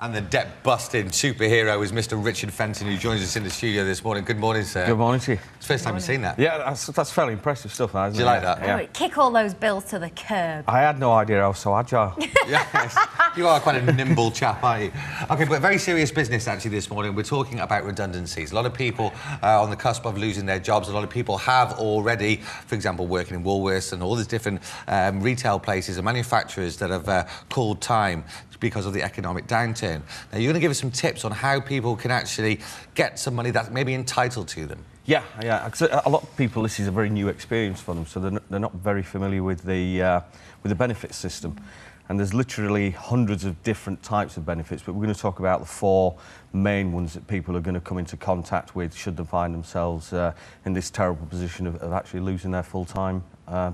And the debt-busting superhero is Mr. Richard Fenton, who joins us in the studio this morning. Good morning, sir. Good morning to you. It's the first time you've seen that. Yeah, that's fairly impressive stuff, isn't it? Do you like that? Yeah. Kick all those bills to the curb. I had no idea I was so agile. Yes, you are quite a nimble chap, aren't you? OK, but very serious business, actually, this morning. We're talking about redundancies. A lot of people are on the cusp of losing their jobs. A lot of people have already, for example, working in Woolworths and all these different retail places and manufacturers that have called time because of the economic downturn. Now, you're going to give us some tips on how people can actually get some money that's maybe entitled to them. Yeah. A lot of people, this is a very new experience for them, so they're not very familiar with the benefits system. And there's literally hundreds of different types of benefits, but we're going to talk about the 4 main ones that people are going to come into contact with should they find themselves in this terrible position of actually losing their full-time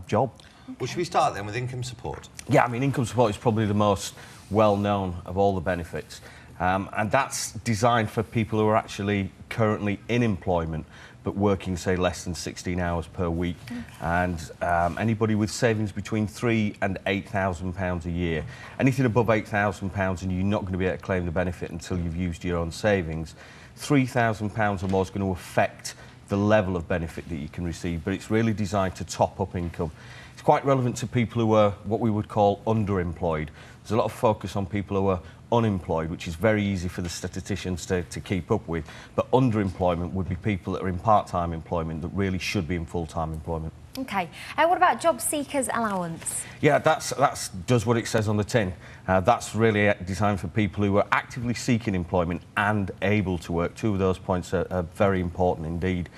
job. Well, should we start then with income support? Yeah, I mean, income support is probably the most well-known of all the benefits. And that's designed for people who are actually currently in employment but working, say, less than 16 hours per week. And anybody with savings between £3,000 and £8,000 a year. Anything above £8,000 and you're not going to be able to claim the benefit until you've used your own savings. £3,000 or more is going to affect the level of benefit that you can receive, but it's really designed to top up income. It's quite relevant to people who are what we would call underemployed. There's a lot of focus on people who are unemployed, which is very easy for the statisticians to keep up with, but underemployment would be people that are in part-time employment that really should be in full-time employment. OK. What about job seekers allowance? Yeah, that's does what it says on the tin. That's really designed for people who are actively seeking employment and able to work. 2 of those points are very important indeed.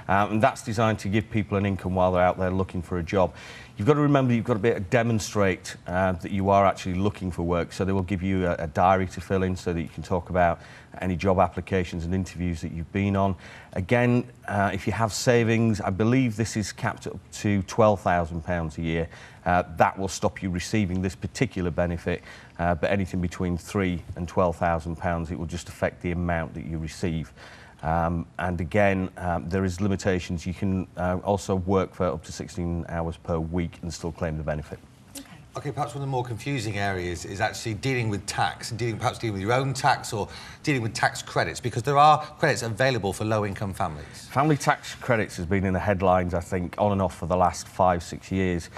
And that's designed to give people an income while they're out there looking for a job. You've got to remember you've got to be able to demonstrate that you are actually looking for work. So they will give you a diary to fill in so that you can talk about any job applications and interviews that you've been on. Again, if you have savings, I believe this is capped up to £12,000 a year. That will stop you receiving this particular benefit, but anything between £3,000 and £12,000, it will just affect the amount that you receive. And again, there is limitations. You can also work for up to 16 hours per week and still claim the benefit. OK, perhaps one of the more confusing areas is actually dealing with tax, and perhaps dealing with your own tax or dealing with tax credits, because there are credits available for low-income families. Family tax credits has been in the headlines, I think, on and off for the last 5-6 years.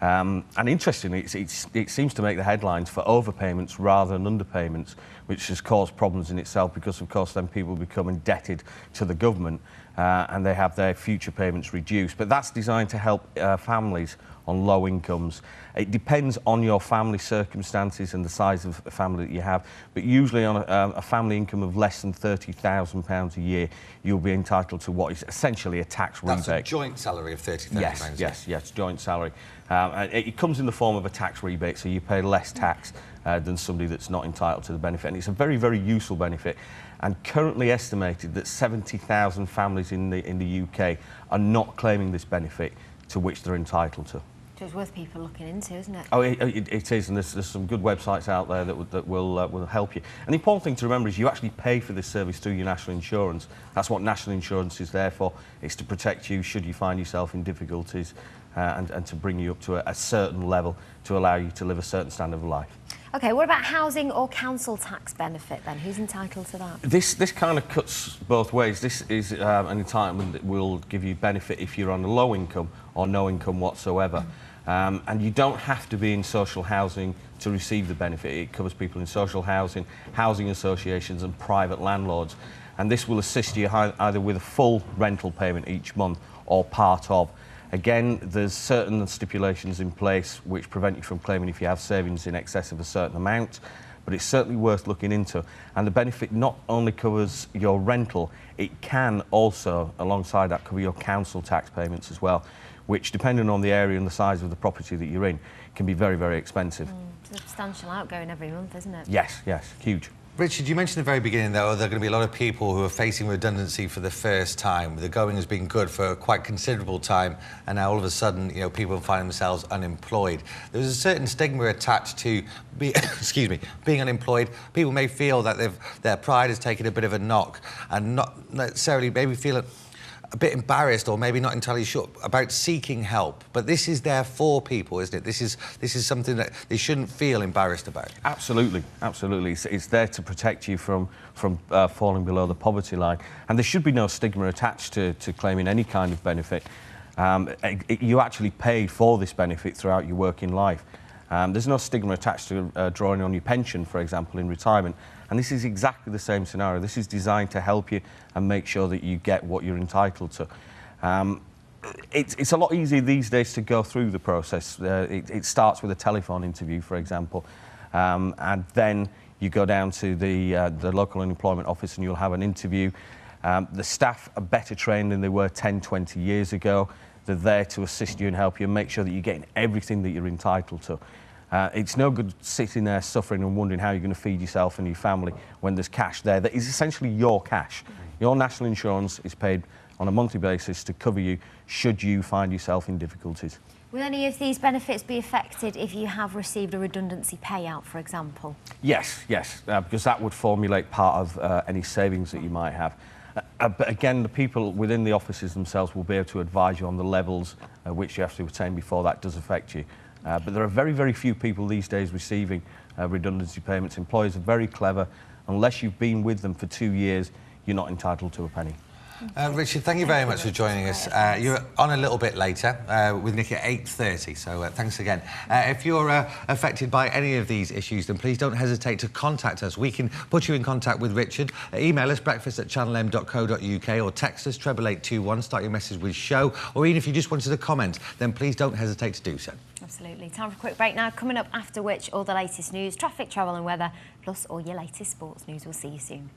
And interestingly, it seems to make the headlines for overpayments rather than underpayments, which has caused problems in itself because, of course, then people become indebted to the government and they have their future payments reduced. But that's designed to help families on low incomes. It depends on your family circumstances and the size of the family that you have, but usually on a family income of less than £30,000 a year, you'll be entitled to what is essentially a tax rebate. That's a joint salary of £30,000. Yes, joint salary. It comes in the form of a tax rebate, so you pay less tax than somebody that's not entitled to the benefit, and it's a very, very useful benefit. And currently estimated that 70,000 families in the UK are not claiming this benefit to which they're entitled to. So it's worth people looking into, isn't it? Oh, it is, and there's some good websites out there that will help you. And the important thing to remember is you actually pay for this service through your national insurance. That's what national insurance is there for. It's to protect you should you find yourself in difficulties and to bring you up to a certain level to allow you to live a certain standard of life. OK, what about housing or council tax benefit then? Who's entitled to that? This kind of cuts both ways. This is an entitlement that will give you benefit if you're on a low income or no income whatsoever. And you don't have to be in social housing to receive the benefit. It covers people in social housing, housing associations and private landlords. And this will assist you either with a full rental payment each month or part of. Again, there's certain stipulations in place which prevent you from claiming if you have savings in excess of a certain amount, but it's certainly worth looking into. And the benefit not only covers your rental, it can also, alongside that, cover your council tax payments as well, which, depending on the area and the size of the property that you're in, can be very, very expensive. Substantial outgoing every month, isn't it? Yes, huge. Richard, you mentioned at the very beginning, though, there are going to be a lot of people who are facing redundancy for the first time. The going has been good for quite considerable time, and now all of a sudden, you know, people find themselves unemployed. There's a certain stigma attached to being unemployed. People may feel that their pride has taken a bit of a knock and not necessarily maybe feel a bit embarrassed or maybe not entirely sure about seeking help. But this is there for people, isn't it? This is something that they shouldn't feel embarrassed about. Absolutely, absolutely. It's there to protect you from falling below the poverty line. And there should be no stigma attached to claiming any kind of benefit. You actually pay for this benefit throughout your working life. There's no stigma attached to drawing on your pension, for example, in retirement. And this is exactly the same scenario. This is designed to help you and make sure that you get what you're entitled to. It's a lot easier these days to go through the process. It starts with a telephone interview, for example, and then you go down to the local unemployment office and you'll have an interview. The staff are better trained than they were 10, 20 years ago. They're there to assist you and help you and make sure that you're getting everything that you're entitled to. It's no good sitting there suffering and wondering how you're going to feed yourself and your family when there's cash there that is essentially your cash. Your national insurance is paid on a monthly basis to cover you should you find yourself in difficulties. Will any of these benefits be affected if you have received a redundancy payout, for example? Yes, because that would formulate part of any savings that you might have. But again, the people within the offices themselves will be able to advise you on the levels which you have to attain before that does affect you. But there are very, very few people these days receiving redundancy payments. Employers are very clever. Unless you've been with them for 2 years, you're not entitled to a penny. Richard, thank you very much for joining us. You're on a little bit later with Nick at 8:30, so thanks again. If you're affected by any of these issues, then please don't hesitate to contact us. We can put you in contact with Richard. Email us breakfast@channelm.co.uk or text us 88821, start your message with show, or even if you just wanted to comment, then please don't hesitate to do so. Absolutely. Time for a quick break now. Coming up after which, all the latest news, traffic, travel and weather, plus all your latest sports news. We'll see you soon.